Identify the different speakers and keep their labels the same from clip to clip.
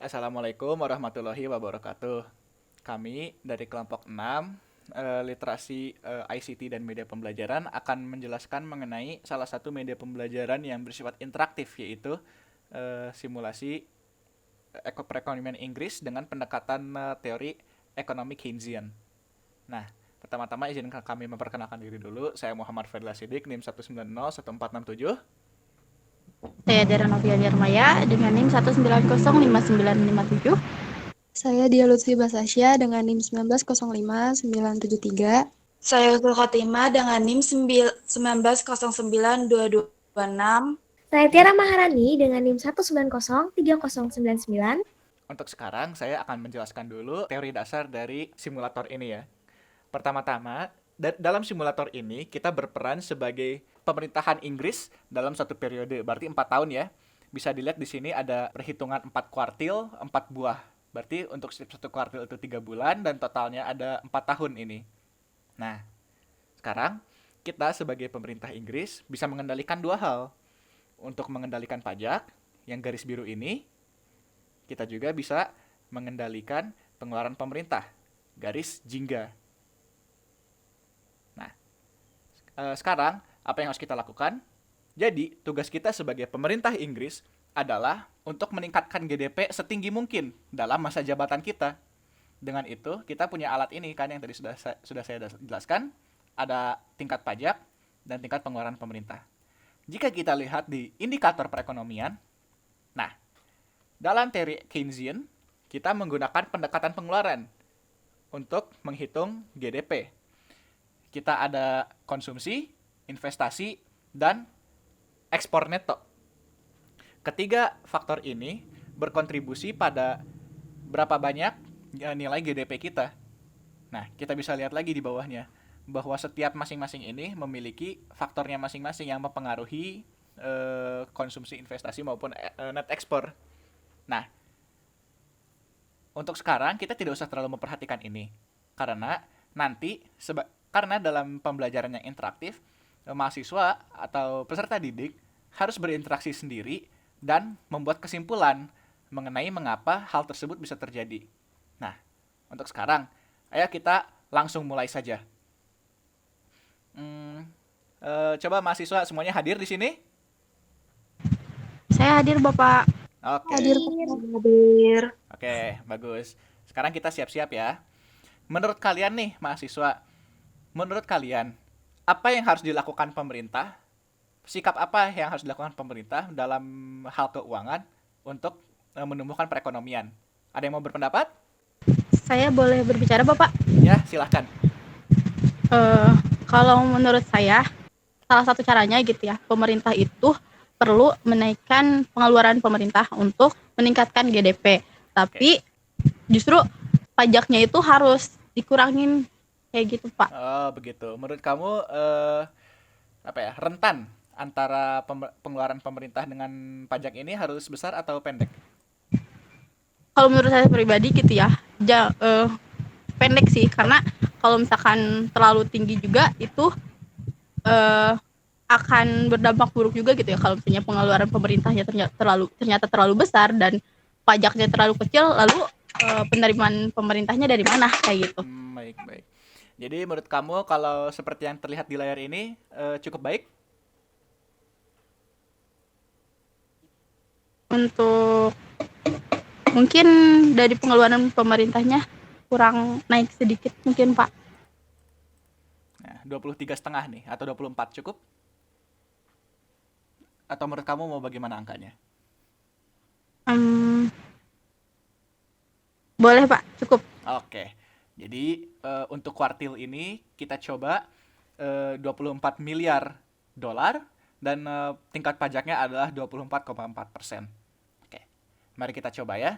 Speaker 1: Assalamualaikum warahmatullahi wabarakatuh. Kami dari kelompok 6 literasi ICT dan media pembelajaran akan menjelaskan mengenai salah satu media pembelajaran yang bersifat interaktif, yaitu simulasi perekonomian Inggris dengan pendekatan teori ekonomi Keynesian. Nah, pertama-tama izinkan kami memperkenalkan diri dulu. Saya Muhammad Fadila Sidik, NIM 1901467.
Speaker 2: Saya Dara Novia Nirmaya dengan NIM 1905957.
Speaker 3: Saya Dia Lutfi Basasya dengan NIM 1905973.
Speaker 4: Saya Utul Khotimah dengan NIM 1909226.
Speaker 5: Saya Tiara Maharani dengan NIM 1903099.
Speaker 1: Untuk sekarang saya akan menjelaskan dulu teori dasar dari simulator ini ya. Pertama-tama, dalam simulator ini kita berperan sebagai pemerintahan Inggris dalam satu periode, berarti 4 tahun ya. Bisa dilihat di sini ada perhitungan 4 kuartil, 4 buah. Berarti untuk satu kuartil itu 3 bulan dan totalnya ada 4 tahun ini. Nah, sekarang kita sebagai pemerintah Inggris bisa mengendalikan dua hal. Untuk mengendalikan pajak, yang garis biru ini, kita juga bisa mengendalikan pengeluaran pemerintah, garis jingga. Nah, sekarang apa yang harus kita lakukan? Jadi, tugas kita sebagai pemerintah Inggris adalah untuk meningkatkan GDP setinggi mungkin dalam masa jabatan kita. Dengan itu, kita punya alat ini kan yang tadi sudah saya jelaskan, ada tingkat pajak dan tingkat pengeluaran pemerintah. Jika kita lihat di indikator perekonomian, nah, dalam teori Keynesian, kita menggunakan pendekatan pengeluaran untuk menghitung GDP. Kita ada konsumsi, investasi, dan ekspor neto. Ketiga faktor ini berkontribusi pada berapa banyak nilai GDP kita. Nah, kita bisa lihat lagi di bawahnya bahwa setiap masing-masing ini memiliki faktornya masing-masing yang mempengaruhi konsumsi, investasi maupun net ekspor. Nah, untuk sekarang kita tidak usah terlalu memperhatikan ini karena nanti karena dalam pembelajaran yang interaktif, mahasiswa atau peserta didik harus berinteraksi sendiri dan membuat kesimpulan mengenai mengapa hal tersebut bisa terjadi. Nah, untuk sekarang, ayo kita langsung mulai saja. Coba mahasiswa semuanya hadir di sini.
Speaker 2: Saya hadir Bapak.
Speaker 1: Oke.
Speaker 3: Hadir.
Speaker 4: Hadir.
Speaker 1: Oke, bagus. Sekarang kita siap-siap ya. Menurut kalian nih, mahasiswa, menurut kalian, apa yang harus dilakukan pemerintah? Sikap apa yang harus dilakukan pemerintah dalam hal keuangan untuk menumbuhkan perekonomian? Ada yang mau berpendapat?
Speaker 2: Saya boleh berbicara Bapak?
Speaker 1: Ya, silahkan.
Speaker 2: Kalau menurut saya, salah satu caranya gitu ya, pemerintah itu perlu menaikkan pengeluaran pemerintah untuk meningkatkan GDP. Tapi justru pajaknya itu harus dikurangin kayak gitu Pak.
Speaker 1: Oh, begitu. Menurut kamu rentan antara pengeluaran pemerintah dengan pajak ini harus besar atau pendek?
Speaker 2: Kalau menurut saya pribadi gitu ya, pendek sih, karena kalau misalkan terlalu tinggi juga itu akan berdampak buruk juga gitu ya, kalau misalnya pengeluaran pemerintahnya ternyata terlalu besar dan pajaknya terlalu kecil, lalu penerimaan pemerintahnya dari mana kayak gitu.
Speaker 1: Baik. Jadi menurut kamu kalau seperti yang terlihat di layar ini cukup baik?
Speaker 2: Untuk mungkin dari pengeluaran pemerintahnya kurang naik sedikit mungkin Pak.
Speaker 1: Nah, 23,5 nih atau 24 cukup? Atau menurut kamu mau bagaimana angkanya?
Speaker 2: Boleh Pak, cukup.
Speaker 1: Oke. Jadi untuk kuartil ini kita coba 24 miliar dolar dan tingkat pajaknya adalah 24,4%. Oke. Mari kita coba ya.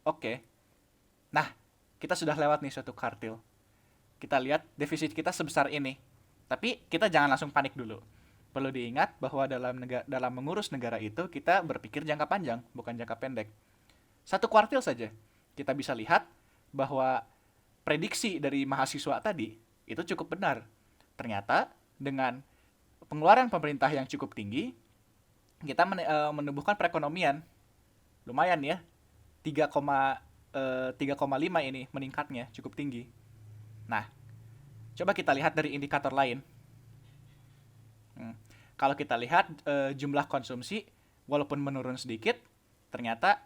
Speaker 1: Oke. Nah, kita sudah lewat nih suatu kuartil. Kita lihat defisit kita sebesar ini. Tapi kita jangan langsung panik dulu. Perlu diingat bahwa dalam mengurus negara itu kita berpikir jangka panjang, bukan jangka pendek. Satu kuartil saja kita bisa lihat bahwa prediksi dari mahasiswa tadi itu cukup benar. Ternyata dengan pengeluaran pemerintah yang cukup tinggi, kita menumbuhkan perekonomian. Lumayan ya. 3,5 ini meningkatnya cukup tinggi. Nah, coba kita lihat dari indikator lain. Kalau kita lihat jumlah konsumsi walaupun menurun sedikit, ternyata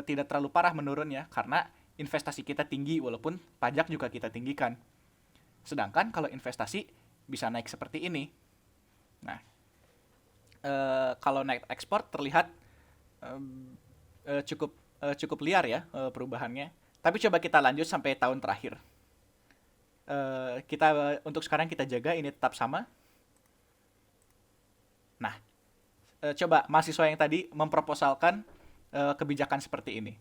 Speaker 1: tidak terlalu parah menurunnya karena investasi kita tinggi walaupun pajak juga kita tinggikan. Sedangkan kalau investasi bisa naik seperti ini. Nah, kalau naik ekspor terlihat cukup liar ya perubahannya. Tapi coba kita lanjut sampai tahun terakhir. Untuk sekarang kita jaga ini tetap sama. Nah, coba mahasiswa yang tadi memproposalkan kebijakan seperti ini.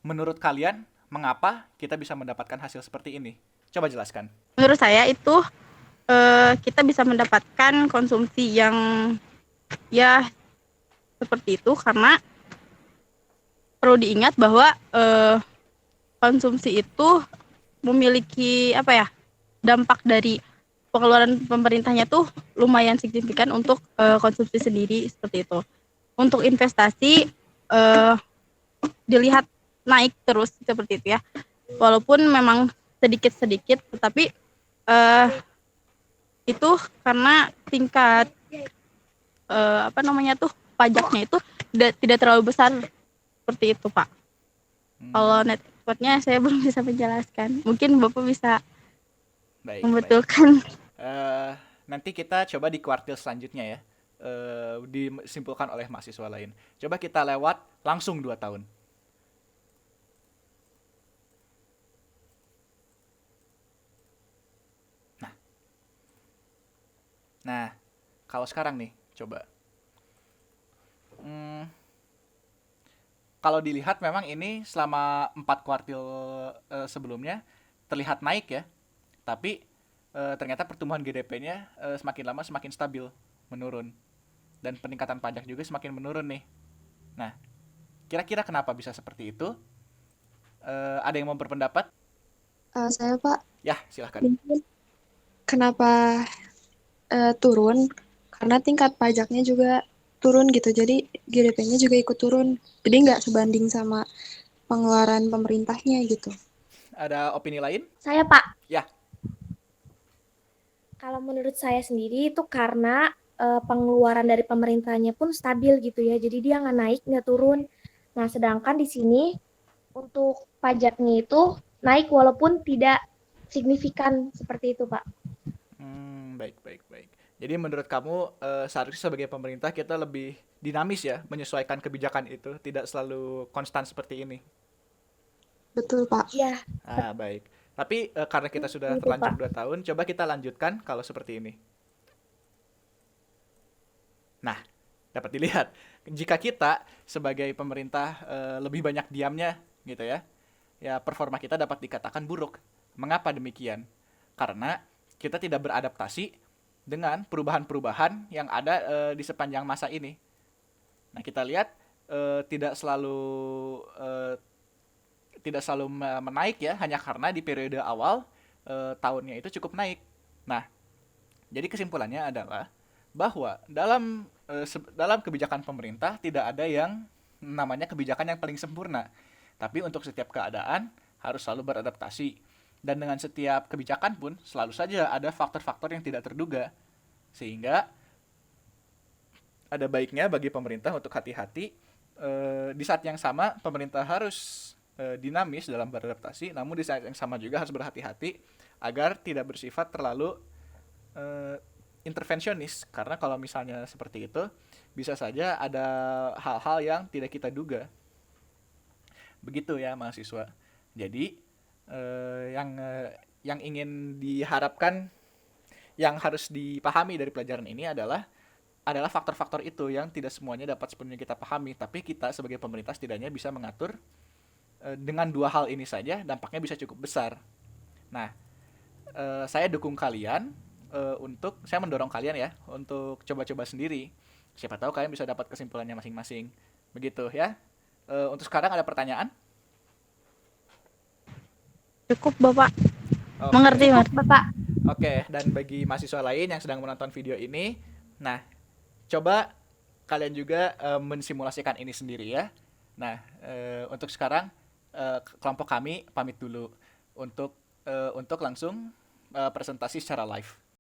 Speaker 1: Menurut kalian, mengapa kita bisa mendapatkan hasil seperti ini? Coba jelaskan.
Speaker 2: Menurut saya itu kita bisa mendapatkan konsumsi yang ya seperti itu karena perlu diingat bahwa konsumsi itu memiliki dampak dari pengeluaran pemerintahnya tuh lumayan signifikan untuk konsumsi sendiri seperti itu. Untuk investasi dilihat naik terus seperti itu ya. Walaupun memang sedikit-sedikit, tetapi itu karena tingkat pajaknya itu tidak terlalu besar seperti itu, Pak. Kalau net exportnya saya belum bisa menjelaskan. Mungkin Bapak bisa membetulkan.
Speaker 1: Nanti kita coba di kuartil selanjutnya ya, disimpulkan oleh mahasiswa lain. Coba kita lewat langsung 2 tahun. Nah, kalau sekarang nih, coba. Kalau dilihat memang ini selama 4 kuartil sebelumnya terlihat naik ya. Tapi ternyata pertumbuhan GDP-nya semakin lama semakin stabil, menurun. Dan peningkatan pajak juga semakin menurun nih. Nah, kira-kira kenapa bisa seperti itu? Ada yang mau berpendapat?
Speaker 3: Saya Pak,
Speaker 1: Ya, silahkan.
Speaker 3: mungkin kenapa turun? Karena tingkat pajaknya juga turun gitu, jadi GDP-nya juga ikut turun. Jadi nggak sebanding sama pengeluaran pemerintahnya gitu.
Speaker 1: Ada opini lain?
Speaker 5: Saya, Pak.
Speaker 1: Ya.
Speaker 5: Kalau menurut saya sendiri itu karena pengeluaran dari pemerintahnya pun stabil gitu ya. Jadi dia nggak naik, nggak turun. Nah, sedangkan di sini untuk pajaknya itu naik walaupun tidak signifikan seperti itu, Pak.
Speaker 1: Baik. Jadi menurut kamu seharusnya sebagai pemerintah kita lebih dinamis ya menyesuaikan kebijakan itu, tidak selalu konstan seperti ini.
Speaker 3: Betul, Pak.
Speaker 5: Ya,
Speaker 1: Baik. Tapi karena kita sudah
Speaker 5: Betul,
Speaker 1: terlanjur
Speaker 5: Pak.
Speaker 1: 2 tahun, coba kita lanjutkan kalau seperti ini. Nah, dapat dilihat jika kita sebagai pemerintah lebih banyak diamnya gitu ya, performa kita dapat dikatakan buruk. Mengapa demikian? Karena kita tidak beradaptasi dengan perubahan-perubahan yang ada di sepanjang masa ini. Nah, kita lihat tidak selalu menaik ya, hanya karena di periode awal tahunnya itu cukup naik. Nah, jadi kesimpulannya adalah bahwa dalam kebijakan pemerintah tidak ada yang namanya kebijakan yang paling sempurna. Tapi untuk setiap keadaan harus selalu beradaptasi. Dan dengan setiap kebijakan pun selalu saja ada faktor-faktor yang tidak terduga. Sehingga ada baiknya bagi pemerintah untuk hati-hati. Di saat yang sama pemerintah harus dinamis dalam beradaptasi, namun di saat yang sama juga harus berhati-hati agar tidak bersifat terlalu intervensionis, karena kalau misalnya seperti itu bisa saja ada hal-hal yang tidak kita duga. Begitu ya mahasiswa. Jadi yang ingin diharapkan, yang harus dipahami dari pelajaran ini adalah faktor-faktor itu yang tidak semuanya dapat sepenuhnya kita pahami, tapi kita sebagai pemerintah setidaknya bisa mengatur dengan 2 hal ini saja dampaknya bisa cukup besar. Nah, saya dukung kalian saya mendorong kalian ya untuk coba-coba sendiri. Siapa tahu kalian bisa dapat kesimpulannya masing-masing. Begitu ya. Untuk sekarang ada pertanyaan?
Speaker 2: Cukup, Bapak.
Speaker 1: Oke.
Speaker 2: Mengerti, Mas.
Speaker 5: Bapak.
Speaker 1: Oke, dan bagi mahasiswa lain yang sedang menonton video ini, nah, coba kalian juga mensimulasikan ini sendiri ya. Nah, untuk sekarang kelompok kami pamit dulu untuk langsung presentasi secara live.